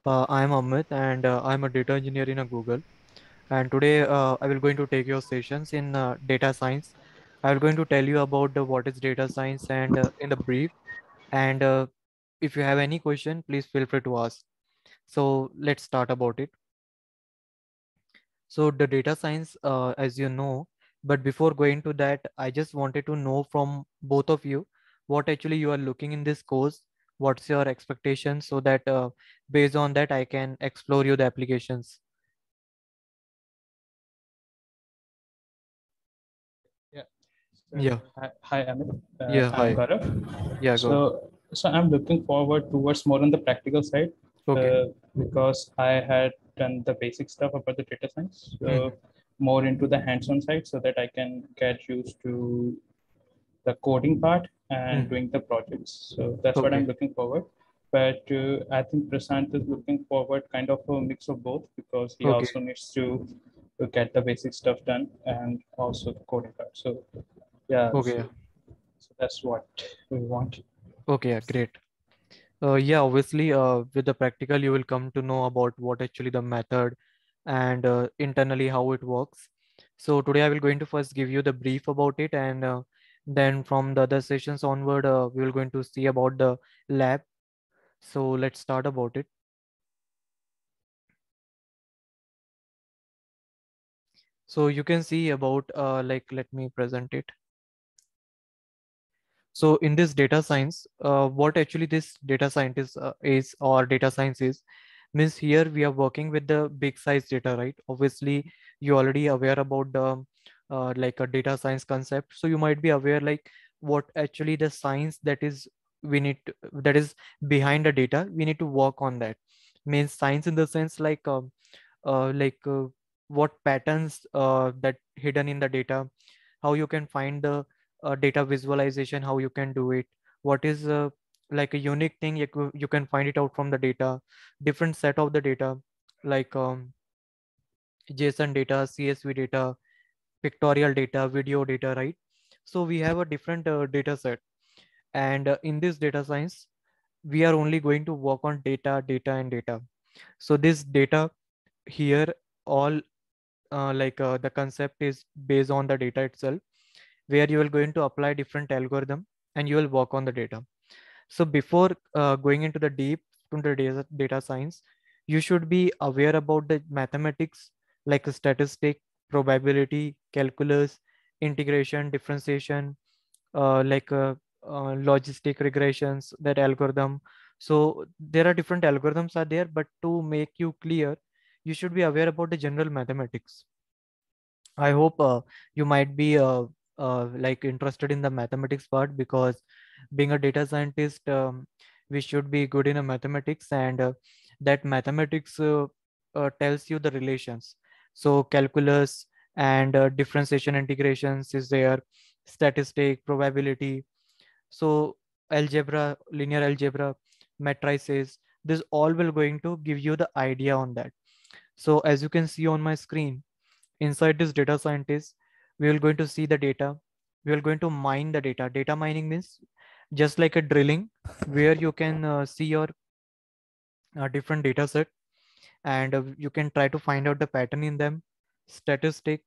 I'm Amit and I'm a data engineer in a Google. And today I will going to take your sessions in data science. I will going to tell you about what is data science and in the brief. And if you have any question, please feel free to ask. So let's start about it. So the data science, as you know, but before going to that, I just wanted to know from both of you what actually you are looking in this course. What's your expectation so that based on that I can explore you the applications. Yeah. Yeah. Hi, Amit. Yeah. I'm Hi. Gaurav. Yeah. Go on. So I'm looking forward towards more on the practical side Okay. because I had done the basic stuff about the data science. Hmm. So more into the hands-on side so that I can get used to the coding part and Hmm. doing the projects. So that's what I'm Okay. looking forward. But I think Prasant is looking forward kind of a mix of both because he Okay. also needs to get the basic stuff done and also the coding part. So yeah, Okay. so, Yeah. so that's what we want. Okay. Yeah. Great. Yeah. Obviously, with the practical, you will come to know about what actually the method and internally how it works. So today I will going to first give you the brief about it, and then from the other sessions onward, we will going to see about the lab. So let's start about it. So you can see about let me present it. So in this data science, what actually this data scientist is or data science is, means here we are working with the big size data, right? Obviously, you already aware about the like a data science concept. So you might be aware like what actually the science that is that is behind the data. We need to work on that. Means science in the sense like what patterns that hidden in the data, how you can find the data visualization, how you can do it, what is like a unique thing you can find it out from the data, different set of the data like JSON data, CSV data, pictorial data, video data, right? So we have a different data set, and in this data science we are only going to work on data and data. So this data here, all the concept is based on the data itself, where you will going to apply different algorithm and you will work on the data. So before going into the deep to the data science, you should be aware about the mathematics like statistic, probability, calculus, integration, differentiation, logistic regressions, that algorithm. So there are different algorithms are there, but to make you clear, you should be aware about the general mathematics. I hope you might be like interested in the mathematics part, because being a data scientist, we should be good in a mathematics, and that mathematics tells you the relations. So calculus and differentiation integrations is there, statistic, probability. So algebra, linear algebra, matrices, this all will going to give you the idea on that. So as you can see on my screen, inside this data scientist, we are going to see the data. We are going to mine the data. Data mining means just like a drilling, where you can see your different data set, and you can try to find out the pattern in them. Statistic,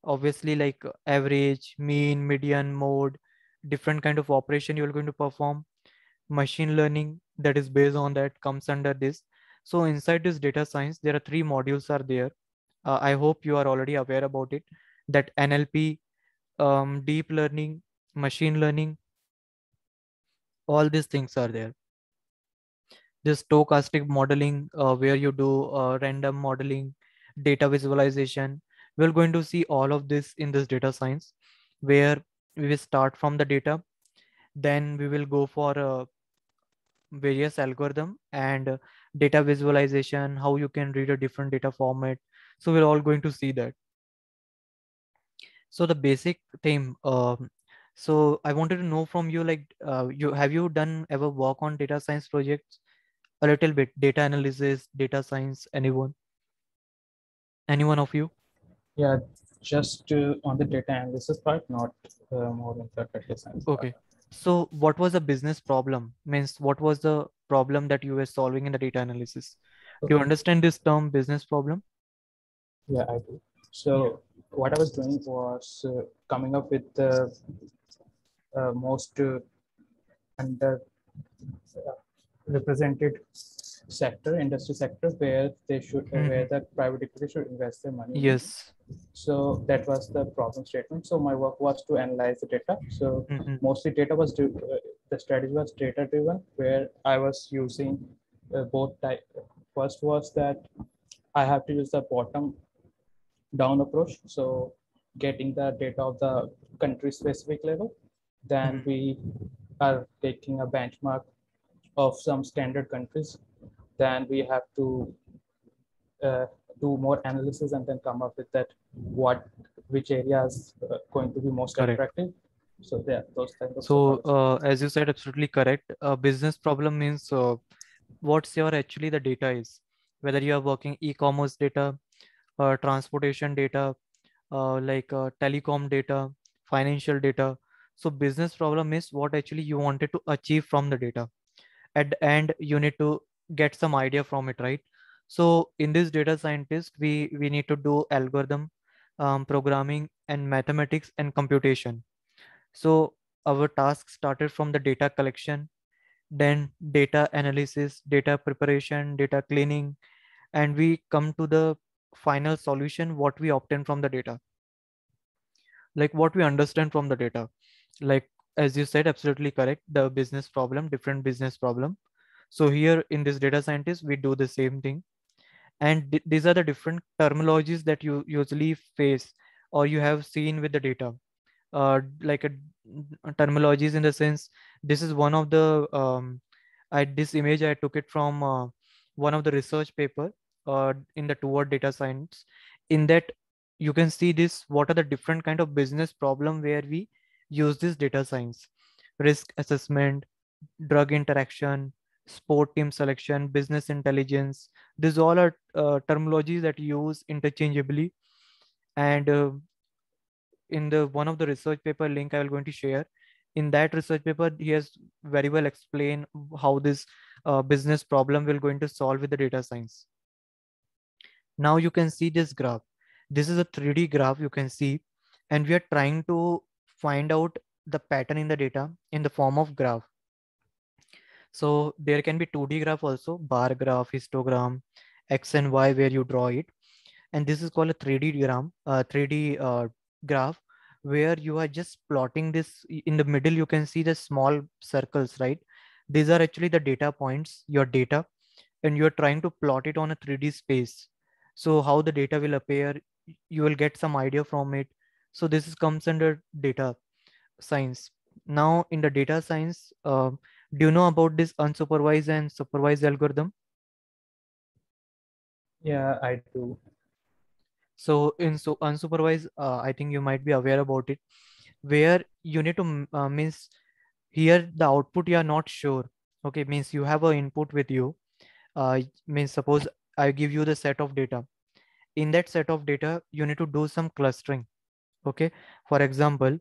obviously like average, mean, median, mode, different kind of operation you are going to perform. Machine learning, that is based on that, comes under this. So inside this data science, there are three modules are there. I hope you are already aware about it, that NLP, deep learning, machine learning, all these things are there. This stochastic modeling, where you do random modeling, data visualization. We're going to see all of this in this data science, where we will start from the data, then we will go for various algorithm and data visualization, how you can read a different data format. So we're all going to see that. So the basic theme. So I wanted to know from you, like, you have you done ever work on data science projects? A little bit, data analysis, data science. Anyone of you? Yeah, just on the data analysis part, not more on the data science part. Okay. So what was the business problem? Means what was the problem that you were solving in the data analysis? Do you understand this term business problem? Yeah, I do. So what I was doing was coming up with the most under represented sector, industry sector, where they should, where the private equity should invest their money in. Yes. So that was the problem statement. So my work was to analyze the data. So mostly data was the strategy was data driven, where I was using both type. First was that I have to use the bottom down approach. So getting the data of the country specific level, then we are taking a benchmark of some standard countries. Then we have to uh, do more analysis and then come up with that which areas going to be most Correct. attractive. So yeah, those kind of stuff I So, was doing. as you said, absolutely correct. A business problem means what's your actually the data is, whether you are working e-commerce data, transportation data, telecom data, financial data. So, business problem is what actually you wanted to achieve from the data. At the end, you need to get some idea from it, right? So, in this data scientist, we need to do algorithm, programming, and mathematics and computation. So our task started from the data collection, then data analysis, data preparation, data cleaning, and we come to the final solution, what we obtain from the data, like what we understand from the data. Like as you said, absolutely correct, the business problem, different business problem. So here in this data scientist, we do the same thing. And these are the different terminologies that you usually face or you have seen with the data, like a terminologies in the sense, this is one of the this image I took it from one of the research paper in the toward data science. In that you can see this, what are the different kind of business problem where we use this data science: risk assessment, drug interaction, sport team selection, business intelligence. These all are terminologies that use interchangeably. And in the one of the research paper link I will going to share, in that research paper he has very well explained how this business problem will going to solve with the data science. Now you can see this graph. This is a 3D graph you can see, and we are trying to find out the pattern in the data in the form of graph. So there can be 2D graph also, bar graph, histogram, x and y, where you draw it. And this is called a 3D graph, where you are just plotting this. In the middle you can see the small circles, right? These are actually the data points, your data, and you're trying to plot it on a 3D space. So how the data will appear, you will get some idea from it. So this is comes under data science. Now in the data science, do you know about this unsupervised and supervised algorithm? Yeah, I do. So in so unsupervised, I think you might be aware about it, where you need to means here the output you are not sure. Okay, means you have a input with you. Means suppose I give you the set of data. In that set of data, you need to do some clustering. Okay, for example,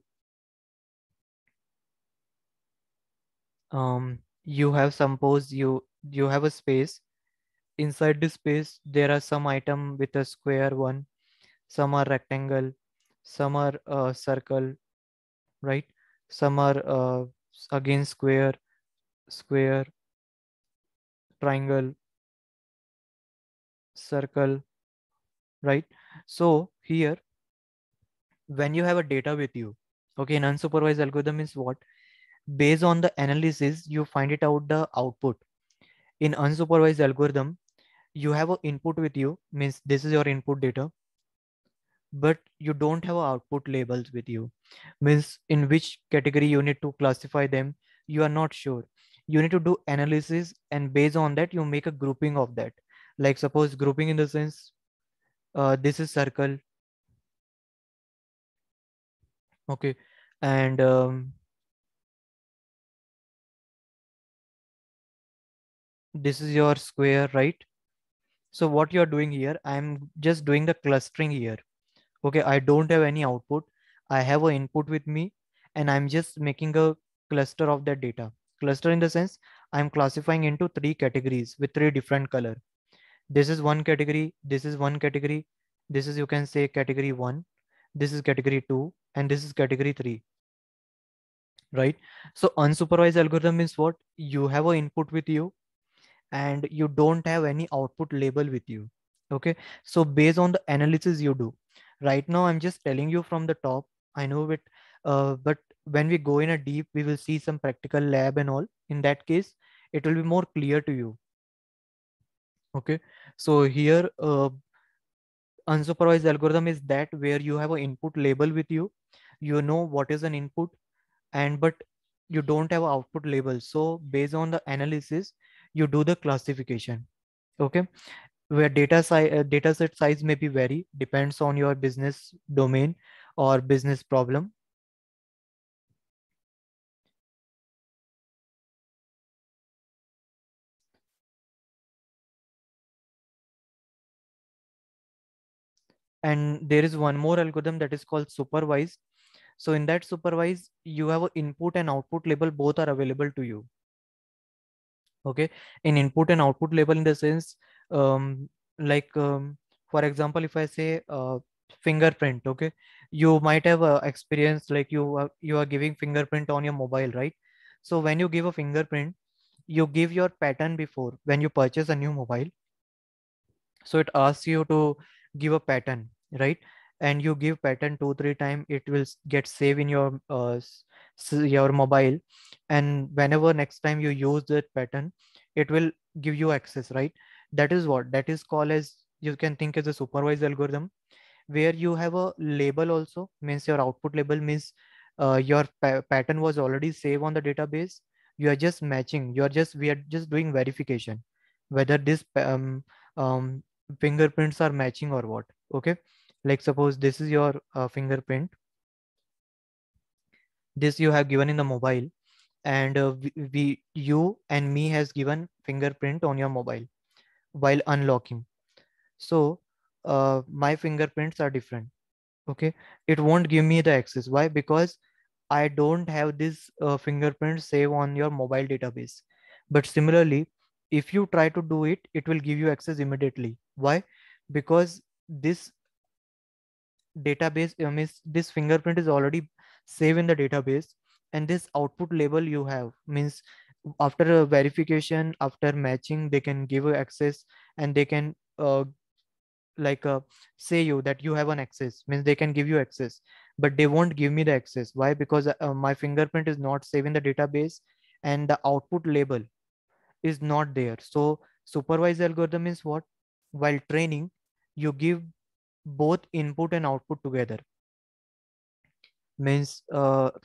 you have suppose you have a space. Inside this space, there are some item with a square one, some are rectangle, some are circle, right? Some are again square, square, triangle, circle, right? So here, when you have a data with you, okay, an unsupervised algorithm is what? Based on the analysis, you find it out the output. In unsupervised algorithm, you have an input with you, means this is your input data, but you don't have output labels with you, means in which category you need to classify them, you are not sure. You need to do analysis, and based on that you make a grouping of that. Like suppose grouping in the sense, this is circle, okay, and this is your square, right? So what you are doing here, I'm just doing the clustering here. Okay, I don't have any output, I have an input with me, and I'm just making a cluster of that data. Cluster in the sense, I'm classifying into three categories with three different color. This is one category, this is one category, this is, you can say, category 1, this is category 2, and this is category 3, right? So unsupervised algorithm means what? You have an input with you and you don't have any output label with you. Okay, so based on the analysis you do, right now I'm just telling you from the top, I know it, but when we go in a deep, we will see some practical lab and all. In that case, it will be more clear to you. Okay, so here unsupervised algorithm is that where you have an input label with you, you know what is an input, and but you don't have an output label. So based on the analysis, you do the classification. Okay, where data set size may be vary, depends on your business domain or business problem. And there is one more algorithm that is called supervised. So in that supervised, you have an input and output label, both are available to you. Okay, in input and output label, in the sense, like for example, if I say fingerprint, okay, you might have experience, like you are giving fingerprint on your mobile, right? So when you give a fingerprint, you give your pattern before when you purchase a new mobile. So it asks you to give a pattern, right? And you give pattern 2 3 times, it will get saved in your your mobile. And whenever next time you use that pattern, it will give you access, right? That is what that is called as, you can think as a supervised algorithm, where you have a label also, means your output label means your pattern was already saved on the database. You are just matching, we are just doing verification whether this um, fingerprints are matching or what. Okay, like suppose this is your fingerprint, this you have given in the mobile, and you and me has given fingerprint on your mobile while unlocking. So my fingerprints are different. Okay, it won't give me the access. Why? Because I don't have this fingerprint save on your mobile database. But similarly, if you try to do it, it will give you access immediately. Why? Because this database, means this fingerprint is already saved in the database, and this output label you have means after a verification, after matching, they can give you access, and they can like say you that you have an access, means they can give you access, but they won't give me the access. Why? Because my fingerprint is not saved in the database, and the output label is not there. So supervised algorithm is what? While training, you give both input and output together. Means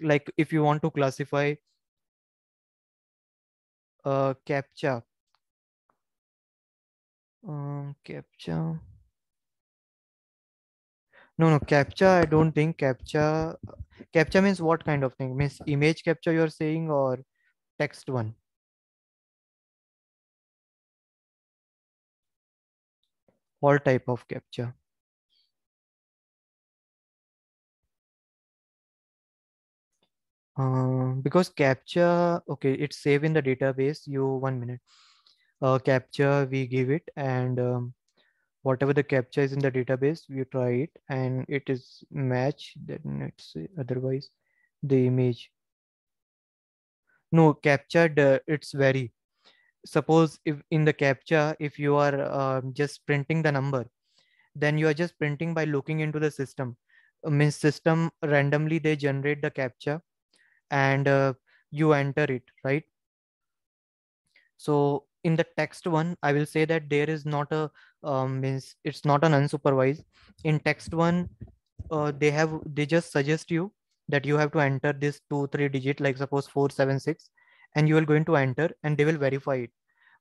like if you want to classify captcha, captcha, no, captcha, I don't think captcha means what kind of thing? Means image capture you're saying, or text one? All type of captcha. Because captcha, okay, it's saved in the database. You 1 minute. Captcha we give it, and whatever the captcha is in the database, we try it, and it is match. Then it's otherwise the image. No, captcha, it's vary. Suppose if in the captcha, if you are just printing the number, then you are just printing by looking into the system. Means system randomly they generate the captcha, and you enter it, right? So in the text one, I will say that there is not a means it's not an unsupervised. In text one, they just suggest you that you have to enter this 2 3 digit, like suppose 476, and you are going to enter, and they will verify it.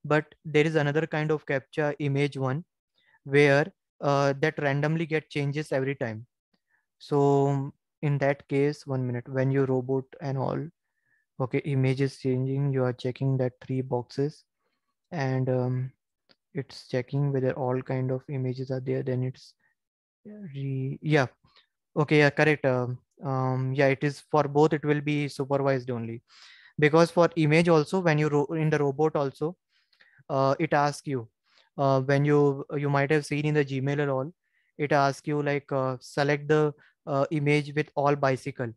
But there is another kind of captcha, image one, where that randomly get changes every time. So in that case, 1 minute, when you robot and all, okay, image is changing, you are checking that 3 boxes, and it's checking whether all kind of images are there, then it's yeah, okay, yeah, correct. Yeah, it is for both, it will be supervised only, because for image also, when you in the robot also, it asks you when you might have seen in the Gmail or all, it asks you like select the image with all bicycle.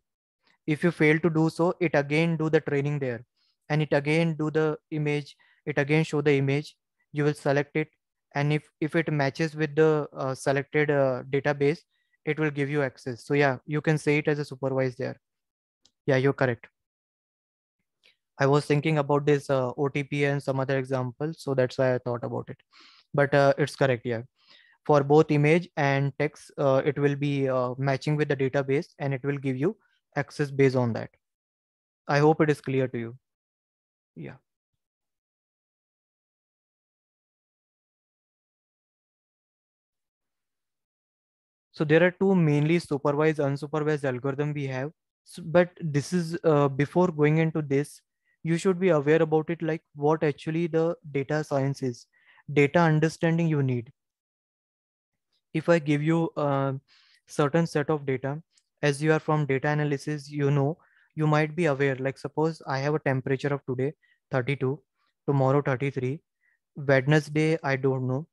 If you fail to do so, it again do the training there, and it again do the image, it again show the image. You will select it, and if it matches with the selected database, it will give you access. So yeah, you can say it as a supervised there. Yeah, you're correct. I was thinking about this OTP and some other examples, so that's why I thought about it. But it's correct, yeah. For both image and text, it will be matching with the database, and it will give you access based on that. I hope it is clear to you. Yeah. So there are two mainly supervised, unsupervised algorithm we have. So, but this is before going into this, you should be aware about it, like what actually the data science is, data understanding you need. If I give you a certain set of data, as you are from data analysis, you might be aware, like suppose I have a temperature of today 32, tomorrow 33, Wednesday I don't know,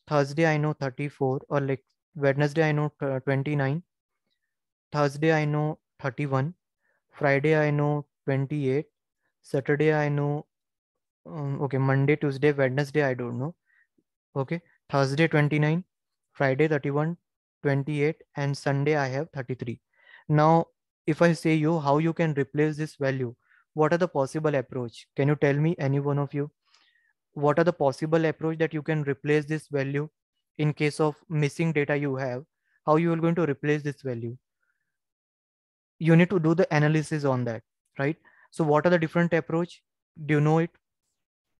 Thursday I know 34, or like Wednesday I know 29, Thursday I know 31, Friday I know 28, Saturday I know, okay, Monday, Tuesday, Wednesday I don't know, okay, Thursday 29, Friday 31, 28, and Sunday I have 33. Now, if I say you how you can replace this value, what are the possible approach? Can you tell me, any one of you? What are the possible approach that you can replace this value in case of missing data you have? How you are going to replace this value? You need to do the analysis on that, right? So what are the different approach? Do you know it?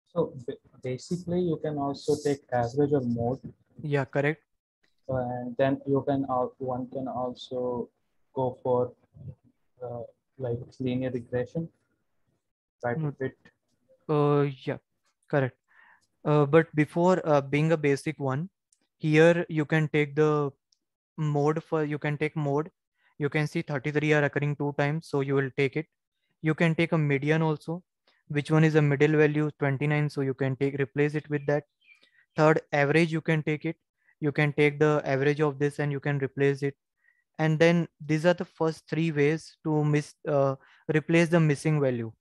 So basically, you can also take average or mode, Yeah, correct. and then you can one can also go for uh, like linear regression, try to Mm, fit. yeah, correct. But before being a basic one, here you can take the mode for, you can take mode. You can see 33 are occurring two times, so you will take it. You can take a median also. Which one is a middle value? 29, so you can take replace it with that. Third, average, you can take it. You can take the average of this and you can replace it. And then these are the first three ways to replace the missing value.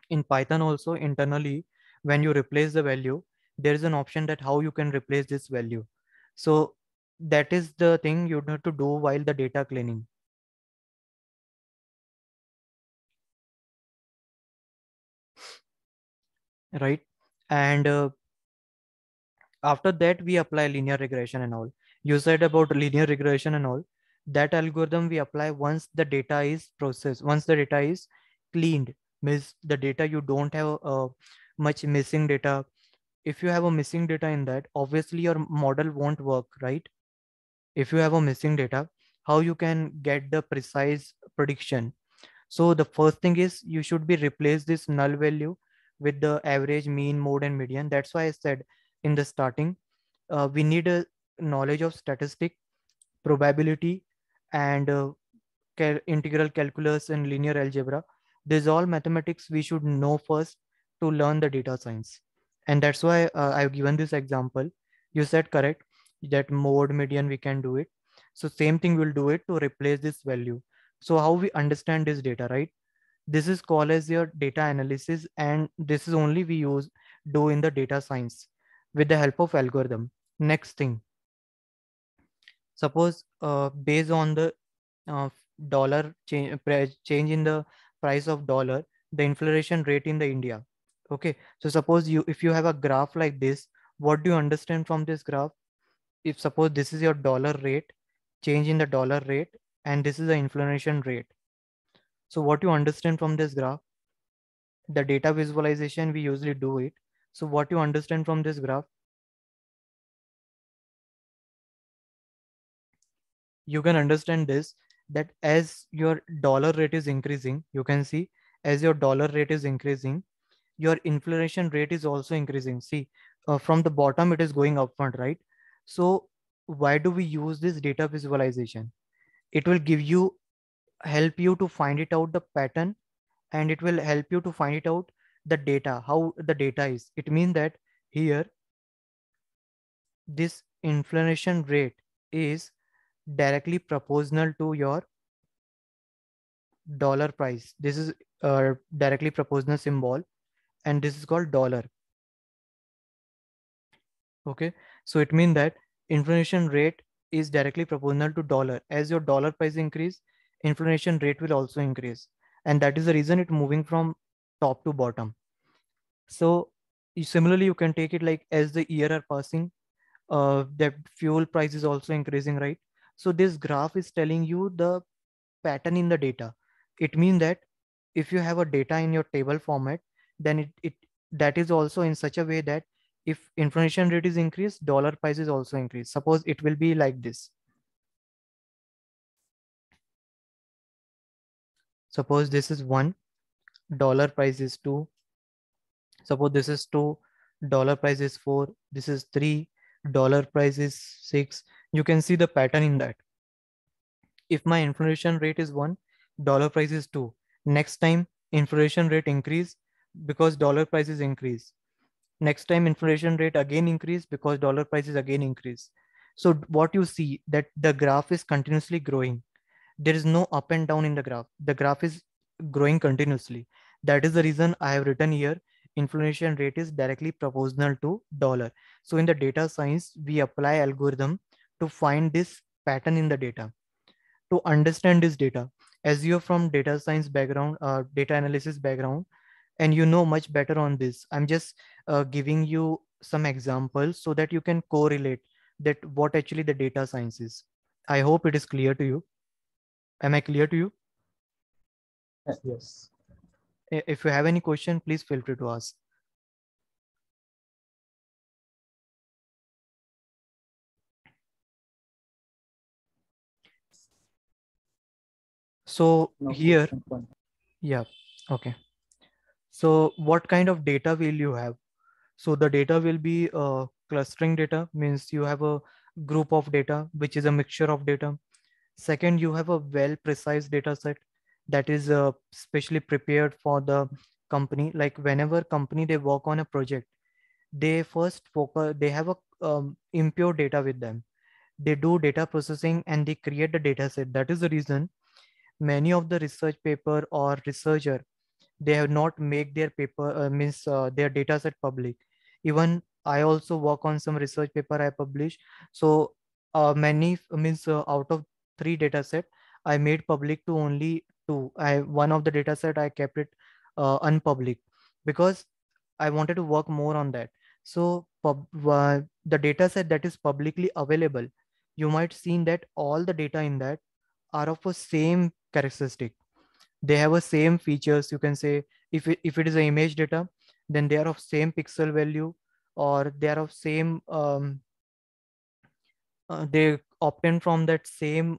In Python also internally, when you replace the value, there is an option that how you can replace this value. So that is the thing you have to do while the data cleaning, right? And after that we apply linear regression and all. You said about linear regression and all. That algorithm we apply once the data is processed, once the data is cleaned, means the data you don't have much missing data. If you have a missing data in that, obviously your model won't work, right? If you have a missing data, how you can get the precise prediction? So the first thing is you should be replace this null value with the average, mean, mode, and median. That's why I said in the starting, we need a knowledge of statistic, probability, and integral calculus and linear algebra. These all mathematics we should know first to learn the data science. And that's why I've given this example. You said correct that mode, median, we can do it. So same thing we'll do it to replace this value. So how we understand this data, right? This is called as your data analysis, and this is only we do in the data science with the help of algorithm. Next thing, suppose based on the uh, change in the price of dollar, the inflation rate in the India. Okay, so suppose you, if you have a graph like this, what do you understand from this graph? If suppose this is your dollar rate, change in the dollar rate, and this is the inflation rate. So what you understand from this graph, the data visualization we usually do it. So what you understand from this graph, you can understand this, that as your dollar rate is increasing, you can see as your dollar rate is increasing, your inflation rate is also increasing. See, from the bottom it is going upward, right? So why do we use this data visualization? It will give you, help you to find it out the pattern, and it will help you to find it out the data, how the data is. It means that here this inflation rate is directly proportional to your dollar price. This is a directly proportional symbol, and this is called dollar. Okay, so it means that inflation rate is directly proportional to dollar. As your dollar price increase, inflation rate will also increase, and that is the reason it moving from top to bottom. So similarly, you can take it like as the year are passing, that fuel price is also increasing, right? So this graph is telling you the pattern in the data. It means that if you have a data in your table format, then it that is also in such a way that if inflation rate is increased, dollar price is also increased. Suppose it will be like this. Suppose this is 1, dollar price is 2. Suppose this is 2, dollar price is 4. This is 3, dollar price is 6. You can see the pattern in that. If my inflation rate is 1, dollar price is 2. Next time inflation rate increase because dollar price is increase. Next time inflation rate again increase because dollar price is again increase. So what you see that the graph is continuously growing. There is no up and down in the graph. The graph is growing continuously. That is the reason I have written here inflation rate is directly proportional to dollar. So in the data science, we apply algorithm to find this pattern in the data, to understand this data. As you're from data science background, data analysis background, and you know much better on this, I'm just giving you some examples so that you can correlate that what actually the data science is. I hope it is clear to you. Am I clear to you? Yes. If you have any question, please feel free to ask. So No here, question. yeah, okay. So what kind of data will you have? So the data will be clustering data, means you have a group of data, which is a mixture of data. Second, you have a well precise data set that is specially prepared for the company. Like whenever company they work on a project, they first focus, they have a impure data with them. They do data processing and they create the data set. That is the reason many of the research paper or researcher, they have not make their paper means their data set public. Even I also work on some research paper I publish. So many means out of 3 data set, I made public to only 2. I one of the data set I kept it unpublic because I wanted to work more on that. So the data set that is publicly available, you might seen that all the data in that are of a same characteristic. They have a same features. You can say if it is an image data, then they are of same pixel value, or they are of same they obtain from that same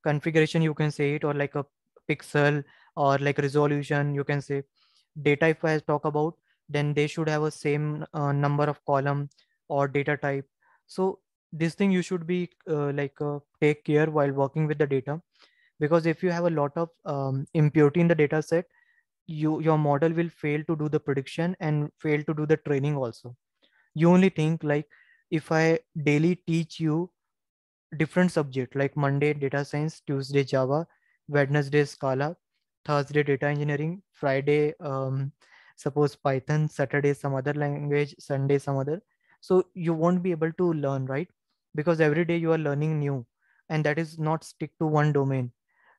configuration, you can say it, or like a pixel or like resolution, you can say. Data, if I talk about, then they should have a same number of column or data type. So this thing you should be take care while working with the data, because if you have a lot of impurity in the data set, your model will fail to do the prediction and fail to do the training also. You only think like, if I daily teach you different subject like Monday data science, Tuesday Java, Wednesday Scala, Thursday data engineering, Friday suppose Python, Saturday some other language, Sunday some other, so you won't be able to learn, right? Because every day you are learning new, and that is not stick to one domain.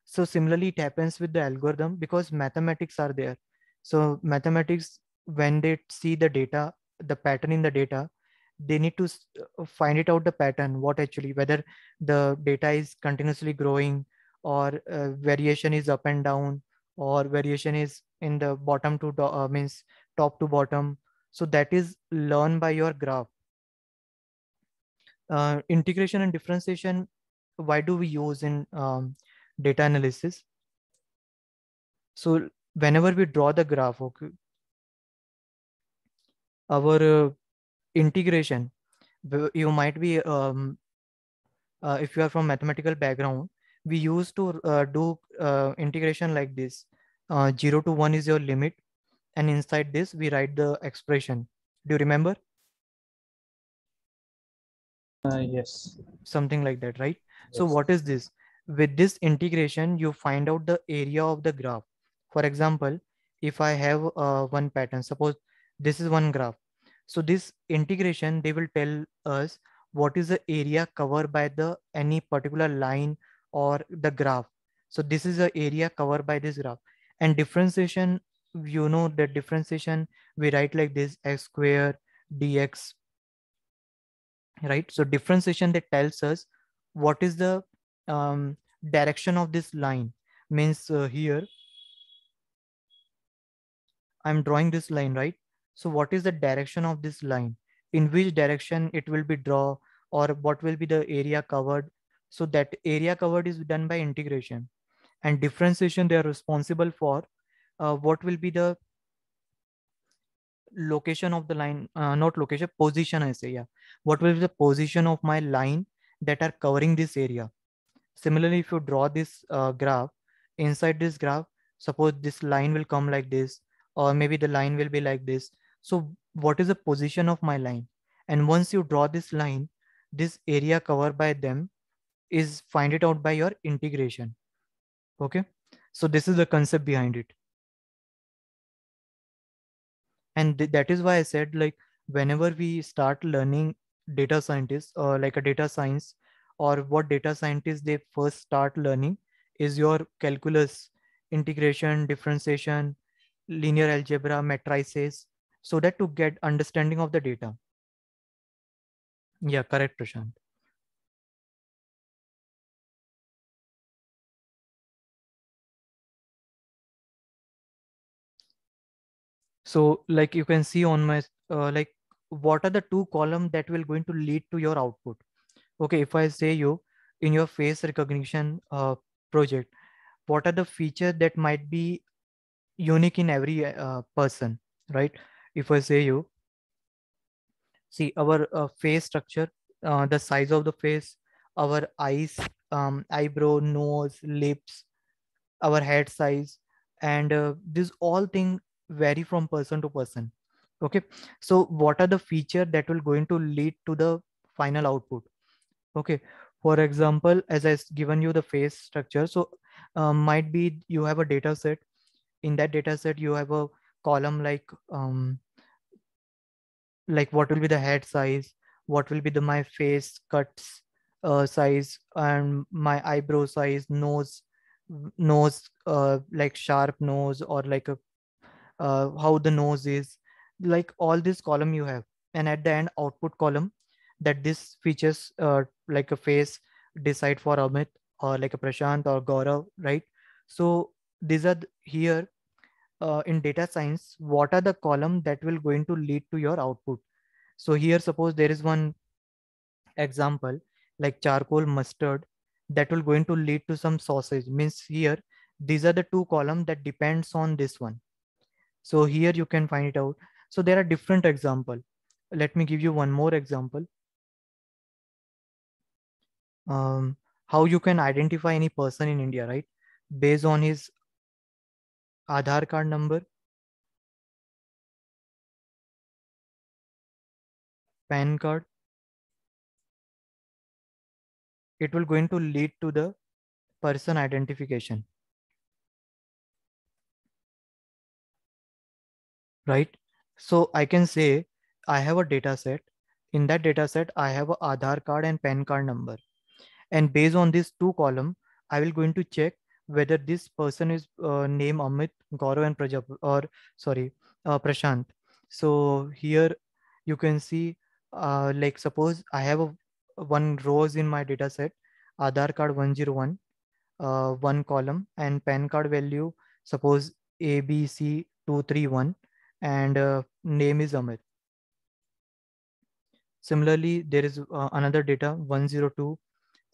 So similarly it happens with the algorithm, because mathematics are there. So mathematics, when they see the data, the pattern in the data, they need to find it out the pattern, what actually, whether the data is continuously growing, or variation is up and down, or variation is in the bottom to means top to bottom. So that is learned by your graph. Integration and differentiation, why do we use in data analysis? So whenever we draw the graph, okay, our integration, you might be if you are from mathematical background, we used to do integration like this. 0 to 1 is your limit, and inside this we write the expression. Do you remember? Yes. Something like that, right? So Yes. what is this? With this integration, you find out the area of the graph. For example, if I have one pattern, suppose this is one graph. So this integration, they will tell us what is the area covered by the any particular line or the graph. So this is the area covered by this graph. And differentiation, you know the differentiation, we write like this: x square dx, right? So differentiation that tells us what is the direction of this line. Means here I'm drawing this line, right? So what is the direction of this line? In which direction it will be draw, or what will be the area covered? So that area covered is done by integration, and differentiation, they are responsible for what will be the location of the line, not location, position, I say, yeah. What will be the position of my line that are covering this area? Similarly, if you draw this graph, inside this graph, suppose this line will come like this, or maybe the line will be like this. So what is the position of my line? And once you draw this line, this area covered by them is find it out by your integration. Okay. So this is the concept behind it. And that is why I said, like, whenever we start learning data scientists or like a data science, or what data scientists they first start learning is your calculus, integration, differentiation, linear algebra, matrices, so that to get understanding of the data. Yeah, correct, Prashant. So like you can see on my like what are the two columns that will going to lead to your output. Okay, if I say you in your face recognition project, what are the features that might be unique in every person, right? If I say you see our face structure, the size of the face, our eyes, eyebrow, nose, lips, our head size, and this all thing vary from person to person. Okay, so what are the feature that will going to lead to the final output? Okay, for example, as given you the face structure, so might be you have a data set. In that data set you have a column like what will be the head size, what will be the my face cuts size, and my eyebrow size, nose, like sharp nose, or like a how the nose is, like all this column you have. And at the end output column, that this features like a face decide for Amit, or like a Prashant or Gaurav, right? So these are here in data science, what are the column that will going to lead to your output. So here suppose there is one example like charcoal mustard, that will going to lead to some sausage. Means here these are the two column that depends on this one. So here you can find it out. So there are different example. Let me give you one more example. um, how you can identify any person in India, right? Based on his Aadhaar card number, PAN card, it will going to lead to the person identification, right? So I can say I have a data set. In that data set, I have a Aadhaar card and PAN card number. And based on these two column, I will going to check whether this person is name Amit, Gaurav, and or sorry, Prashant. So here you can see, like suppose I have a one rows in my data set, Aadhaar card 101, one column, and PAN card value, suppose ABC 231, and name is Amit. Similarly, there is another data 102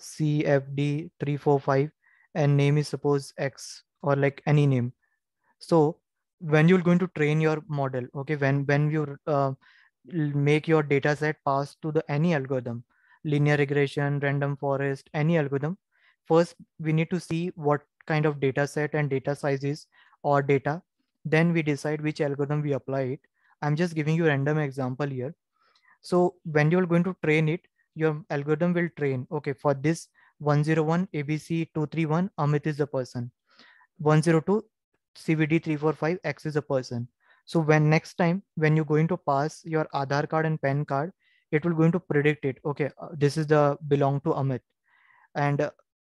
CFD 345, and name is suppose X, or like any name. So when you're going to train your model, okay, when you make your data set pass to the any algorithm, linear regression, random forest, any algorithm, first we need to see what kind of data set and data sizes or data, then we decide which algorithm we apply it. I'm just giving you random example here. So when you're going to train it, your algorithm will train, okay, for this 101 ABC 231, Amit is the person. 102 CVD 345 X is a person. So when next time when you're going to pass your Aadhaar card and PAN card, it will going to predict it. Okay, this is the belong to Amit, and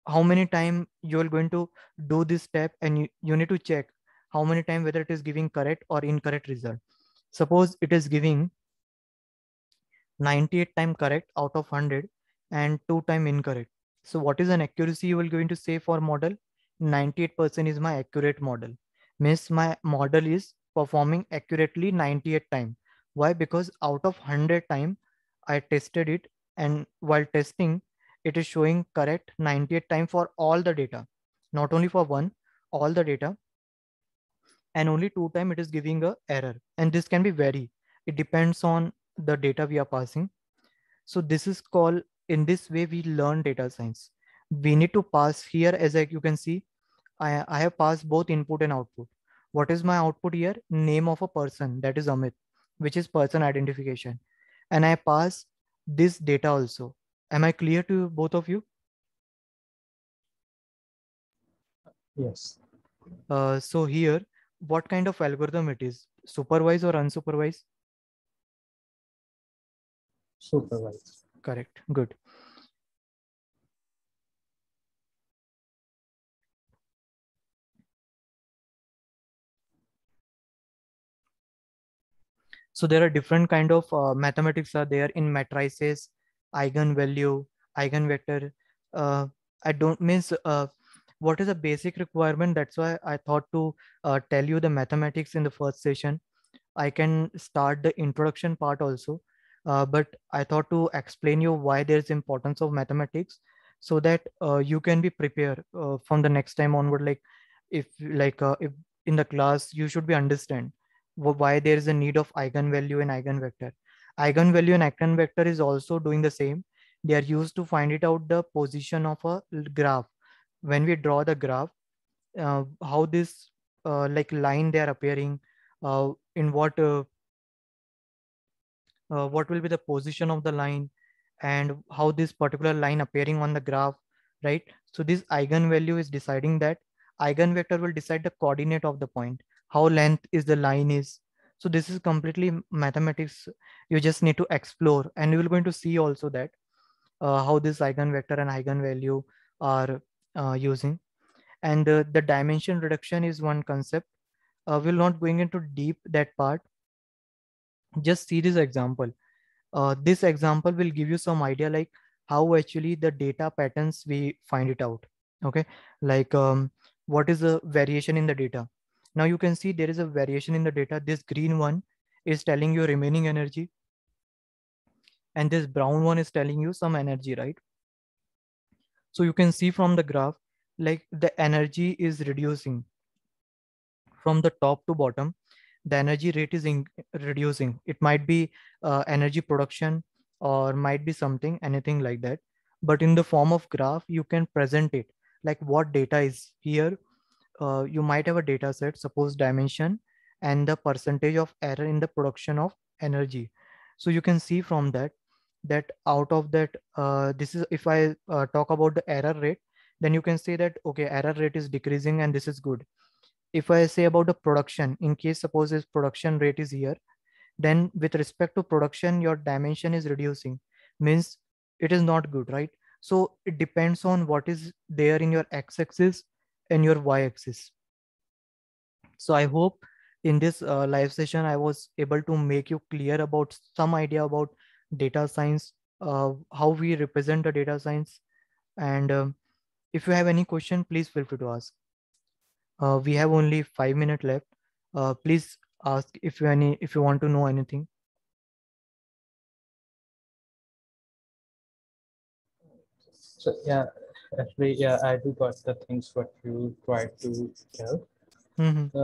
how many time you are going to do this step, and you need to check how many time whether it is giving correct or incorrect result. Suppose it is giving 98 time correct out of 100 and 2 time incorrect. So what is an accuracy you will going to say for model? 98% is my accurate model. Means my model is performing accurately 98 time. Why? Because out of 100 time I tested it, and while testing it is showing correct 98 time for all the data, not only for one, all the data, and only 2 time it is giving a error. And this can be vary. It depends on the data we are passing. So this is called, in this way we learn data science. We need to pass here, as you can see, I have passed both input and output. What is my output here? Name of a person, that is Amit, which is person identification. And I pass this data also. Am I clear to both of you? Yes. So here, what kind of algorithm it is? Supervised or unsupervised? Supervised. Correct. Good. So there are different kind of mathematics are there in matrices, eigenvalue, eigenvector. Uh, I don't means what is a basic requirement. That's why I thought to tell you the mathematics in the first session. I can start the introduction part also, but I thought to explain you why there is importance of mathematics, so that you can be prepared from the next time onward. If in the class you should be understand why there is a need of eigenvalue and eigenvector. Eigenvalue and eigenvector is also doing the same. They are used to find it out the position of a graph. When we draw the graph, how this like line they are appearing, in what will be the position of the line, and how this particular line appearing on the graph, right? So this eigenvalue is deciding that. Eigenvector will decide the coordinate of the point, how length is the line is. So this is completely mathematics. You just need to explore, and you will going to see also that how this eigenvector and eigenvalue are using. And the dimension reduction is one concept. We're not going into deep that part. Just see this example. This example will give you some idea like how actually the data patterns we find it out. Okay, like what is the variation in the data? Now you can see there is a variation in the data. This green one is telling you remaining energy, and this brown one is telling you some energy, right? So you can see from the graph, like the energy is reducing from the top to bottom. The energy rate is reducing. It might be energy production, or might be something, anything like that. But in the form of graph, you can present it like what data is here. You might have a data set, suppose dimension, and the percentage of error in the production of energy. So you can see from that, that out of that, this is, if I talk about the error rate, then you can say that, okay, error rate is decreasing and this is good. If I say about the production, in case suppose this production rate is here, then with respect to production, your dimension is reducing, means it is not good, right? So it depends on what is there in your x-axis and your y-axis. So I hope in this live session, I was able to make you clear about some idea about data science, how we represent the data science. And if you have any question, please feel free to ask. We have only 5 minutes left. Please ask if you want to know anything. So yeah, actually, yeah, I do got the things what you tried to tell. Mm-hmm.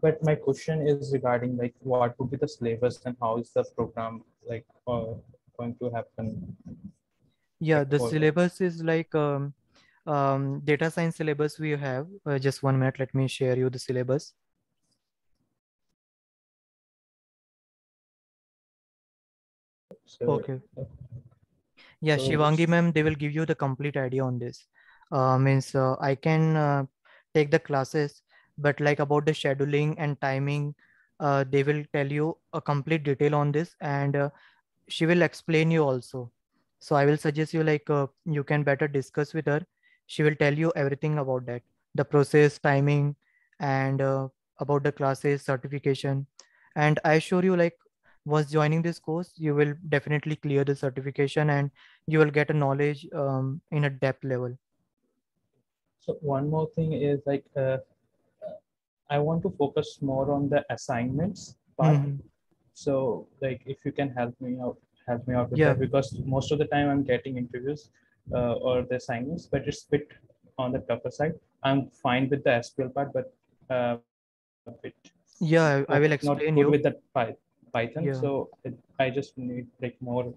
But my question is regarding like what would be the syllabus and how is the program like going to happen? Yeah, Like the for syllabus is like data science syllabus we have. Just 1 minute, let me share you the syllabus. so Okay. Yeah, So Shivangi ma'am, they will give you the complete idea on this. Means I can take the classes, but like about the scheduling and timing, they will tell you a complete detail on this, and she will explain you also. So I will suggest you like you can better discuss with her. She will tell you everything about that, the process, timing, and about the classes, certification. And I assure you, like once joining this course, you will definitely clear the certification and you will get a knowledge in a depth level. so one more thing is like I want to focus more on the assignments part. Hmm. So like if you can help me out with Yeah, that, because most of the time I'm getting interviews or the assignments, but it's a bit on the tougher side. I'm fine with the SQL part, but bit yeah, I will not explain good you. with that Python. Yeah. So I just need like more